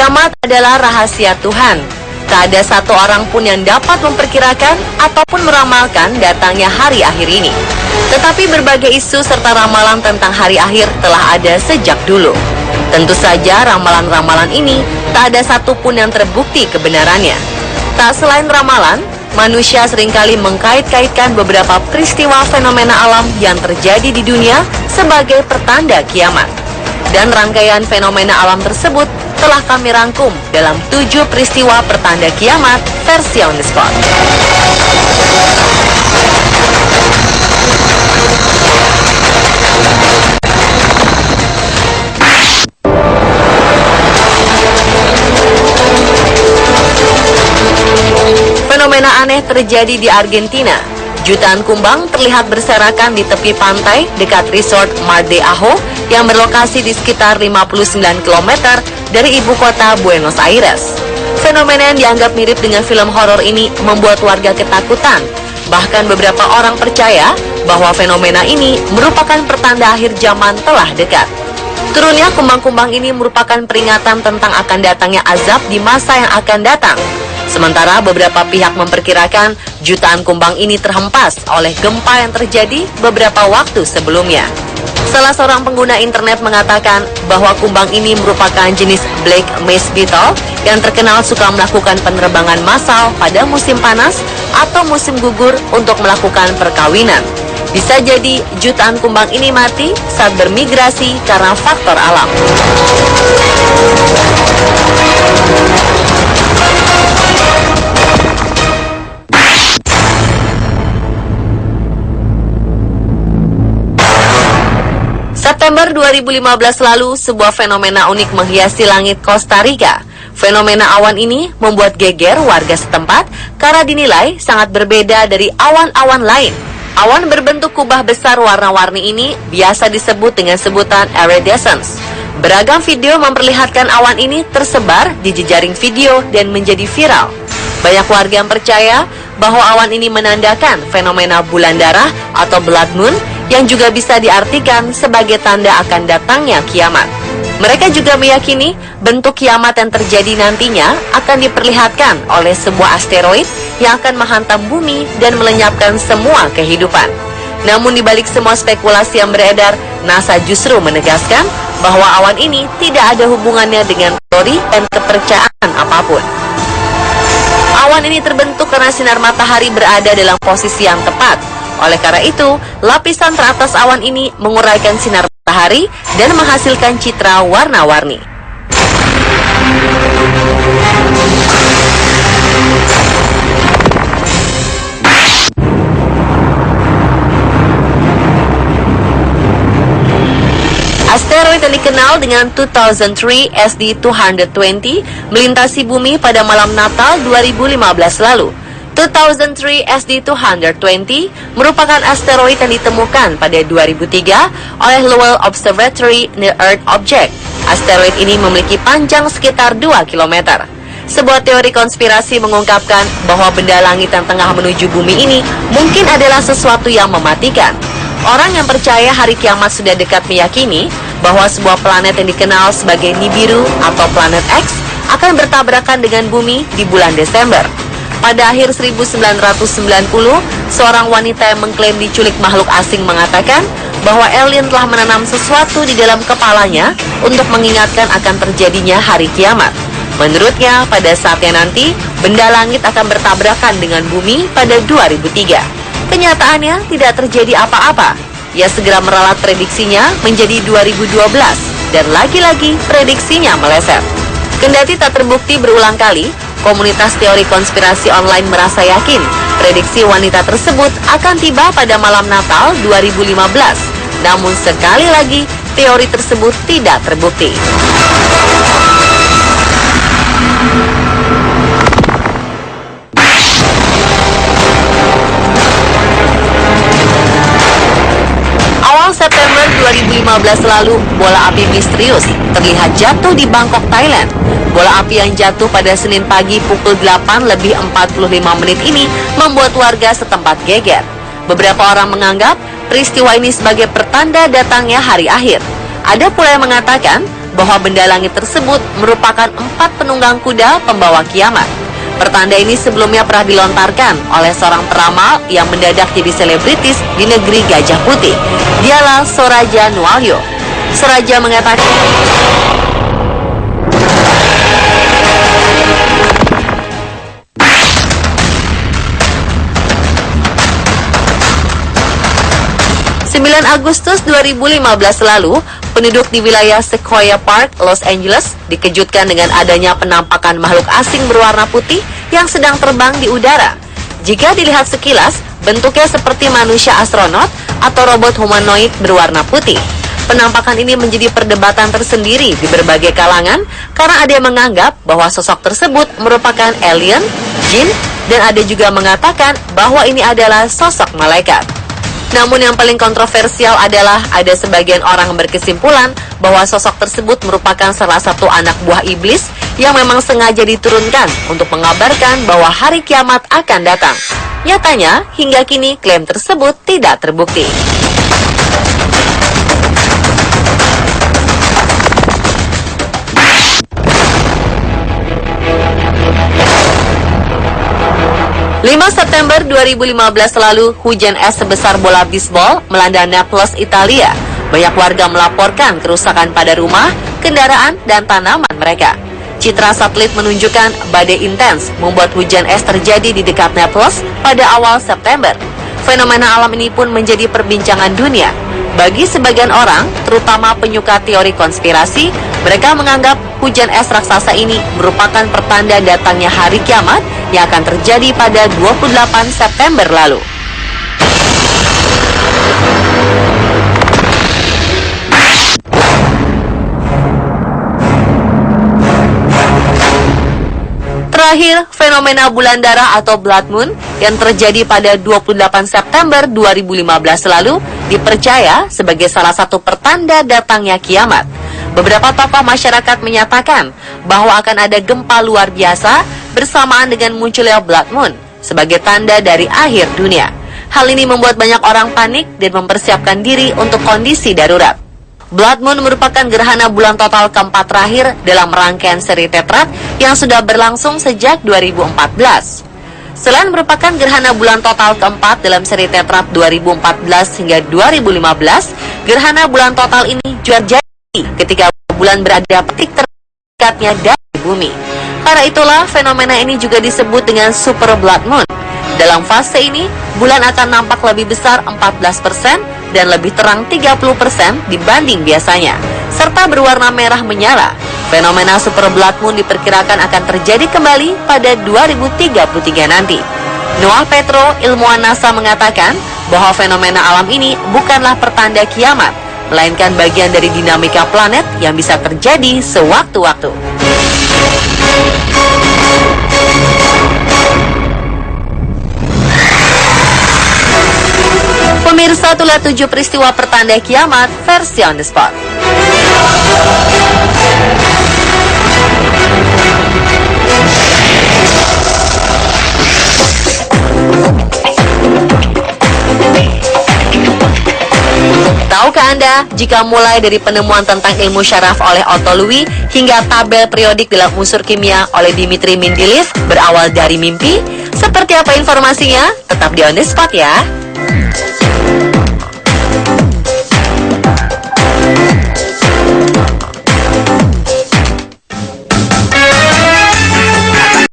Kiamat adalah rahasia Tuhan. Tak ada satu orang pun yang dapat memperkirakan ataupun meramalkan datangnya hari akhir ini. Tetapi berbagai isu serta ramalan tentang hari akhir telah ada sejak dulu. Tentu saja ramalan-ramalan ini tak ada satupun yang terbukti kebenarannya. Tak selain ramalan, manusia seringkali mengkait-kaitkan beberapa peristiwa fenomena alam yang terjadi di dunia sebagai pertanda kiamat. Dan rangkaian fenomena alam tersebut telah kami rangkum dalam 7 peristiwa pertanda kiamat versi On The Spot. Fenomena aneh terjadi di Argentina. Jutaan kumbang terlihat berserakan di tepi pantai dekat resort Mar de Ajo yang berlokasi di sekitar 59 km dari ibu kota Buenos Aires. Fenomena yang dianggap mirip dengan film horor ini membuat warga ketakutan. Bahkan beberapa orang percaya bahwa fenomena ini merupakan pertanda akhir zaman telah dekat. Turunnya kumbang-kumbang ini merupakan peringatan tentang akan datangnya azab di masa yang akan datang. Sementara beberapa pihak memperkirakan jutaan kumbang ini terhempas oleh gempa yang terjadi beberapa waktu sebelumnya. Salah seorang pengguna internet mengatakan bahwa kumbang ini merupakan jenis Black Mass Beetle yang terkenal suka melakukan penerbangan massal pada musim panas atau musim gugur untuk melakukan perkawinan. Bisa jadi jutaan kumbang ini mati saat bermigrasi karena faktor alam. September 2015 lalu, sebuah fenomena unik menghiasi langit Costa Rica. Fenomena awan ini membuat geger warga setempat karena dinilai sangat berbeda dari awan-awan lain. Awan berbentuk kubah besar warna-warni ini biasa disebut dengan sebutan iridescence. Beragam video memperlihatkan awan ini tersebar di jejaring video dan menjadi viral. Banyak warga yang percaya bahwa awan ini menandakan fenomena bulan darah atau blood moon yang juga bisa diartikan sebagai tanda akan datangnya kiamat. Mereka juga meyakini bentuk kiamat yang terjadi nantinya akan diperlihatkan oleh sebuah asteroid yang akan menghantam bumi dan melenyapkan semua kehidupan. Namun di balik semua spekulasi yang beredar, NASA justru menegaskan bahwa awan ini tidak ada hubungannya dengan teori dan kepercayaan apapun. Awan ini terbentuk karena sinar matahari berada dalam posisi yang tepat. Oleh karena itu, lapisan teratas awan ini menguraikan sinar matahari dan menghasilkan citra warna-warni. Asteroid yang dikenal dengan 2003 SD220 melintasi bumi pada malam Natal 2015 lalu. 2003 SD220 merupakan asteroid yang ditemukan pada 2003 oleh Lowell Observatory Near Earth Object. Asteroid ini memiliki panjang sekitar 2 km. Sebuah teori konspirasi mengungkapkan bahwa benda langit yang tengah menuju bumi ini mungkin adalah sesuatu yang mematikan. Orang yang percaya hari kiamat sudah dekat meyakini bahwa sebuah planet yang dikenal sebagai Nibiru atau planet X akan bertabrakan dengan bumi di bulan Desember. Pada akhir 1990, seorang wanita yang mengklaim diculik makhluk asing mengatakan bahwa alien telah menanam sesuatu di dalam kepalanya untuk mengingatkan akan terjadinya hari kiamat. Menurutnya, pada saatnya nanti, benda langit akan bertabrakan dengan bumi pada 2003. Kenyataannya tidak terjadi apa-apa. Ia segera meralat prediksinya menjadi 2012, dan lagi-lagi prediksinya meleset. Kendati tak terbukti berulang kali, komunitas teori konspirasi online merasa yakin prediksi wanita tersebut akan tiba pada malam Natal 2015. Namun sekali lagi, teori tersebut tidak terbukti. Awal September 2015 lalu, bola api misterius terlihat jatuh di Bangkok, Thailand. Bola api yang jatuh pada Senin pagi pukul 8:45 ini membuat warga setempat geger. Beberapa orang menganggap peristiwa ini sebagai pertanda datangnya hari akhir. Ada pula yang mengatakan bahwa benda langit tersebut merupakan 4 penunggang kuda pembawa kiamat. Pertanda ini sebelumnya pernah dilontarkan oleh seorang peramal yang mendadak jadi selebritis di negeri Gajah Putih. Dialah Soraja Nualyo. Soraja mengatakan, Agustus 2015 lalu, penduduk di wilayah Sequoia Park, Los Angeles, dikejutkan dengan adanya penampakan makhluk asing berwarna putih yang sedang terbang di udara. Jika dilihat sekilas, bentuknya seperti manusia astronot atau robot humanoid berwarna putih. Penampakan ini menjadi perdebatan tersendiri di berbagai kalangan karena ada yang menganggap bahwa sosok tersebut merupakan alien, jin, dan ada juga mengatakan bahwa ini adalah sosok malaikat. Namun yang paling kontroversial adalah ada sebagian orang berkesimpulan bahwa sosok tersebut merupakan salah satu anak buah iblis yang memang sengaja diturunkan untuk mengabarkan bahwa hari kiamat akan datang. Nyatanya, hingga kini klaim tersebut tidak terbukti. September 2015 lalu, hujan es sebesar bola bisbol melanda Naples, Italia. Banyak warga melaporkan kerusakan pada rumah, kendaraan, dan tanaman mereka. Citra satelit menunjukkan badai intens membuat hujan es terjadi di dekat Naples pada awal September. Fenomena alam ini pun menjadi perbincangan dunia. Bagi sebagian orang, terutama penyuka teori konspirasi, mereka menganggap hujan es raksasa ini merupakan pertanda datangnya hari kiamat yang akan terjadi pada 28 September lalu. Terakhir, fenomena bulan darah atau blood moon yang terjadi pada 28 September 2015 lalu dipercaya sebagai salah satu pertanda datangnya kiamat. Beberapa tokoh masyarakat menyatakan bahwa akan ada gempa luar biasa bersamaan dengan munculnya blood moon sebagai tanda dari akhir dunia. Hal ini membuat banyak orang panik dan mempersiapkan diri untuk kondisi darurat. Blood moon merupakan gerhana bulan total keempat terakhir dalam rangkaian seri tetrat yang sudah berlangsung sejak 2014. Selain merupakan gerhana bulan total keempat dalam seri tetrat 2014 hingga 2015, gerhana bulan total ini juga terjadi ketika bulan berada titik terdekatnya dari bumi. Karena itulah fenomena ini juga disebut dengan super blood moon. Dalam fase ini, bulan akan nampak lebih besar 14% dan lebih terang 30% dibanding biasanya, serta berwarna merah menyala. Fenomena super blood moon diperkirakan akan terjadi kembali pada 2033 nanti. Noah Petro, ilmuwan NASA, mengatakan bahwa fenomena alam ini bukanlah pertanda kiamat, melainkan bagian dari dinamika planet yang bisa terjadi sewaktu-waktu. Pemirsa, itulah 7 peristiwa pertanda kiamat versi on the spot. Tahukah Anda, jika mulai dari penemuan tentang ilmu syaraf oleh Otto Louis hingga tabel periodik dalam unsur kimia oleh Dmitri Mendeleev berawal dari mimpi? Seperti apa informasinya? Tetap di On The Spot ya!